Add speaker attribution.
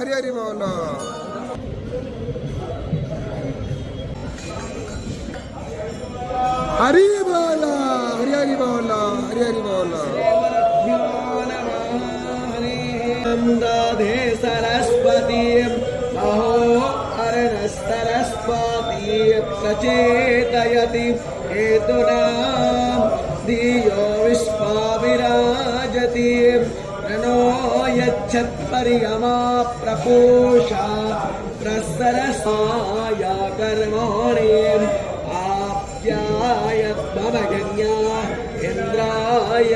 Speaker 1: हरी हरी बोल हरी बोल हरी हरी बोल हरी हरी बोल
Speaker 2: दधे सरस्वती महो अरण सरस्वती प्रचेतयति हेतुना धियो विश्वाविराजति प्रणो यच्छत्पर्यमा प्रपूषा प्रसरसाय कर्मणि आप्यायत् मम गण्या इन्द्राय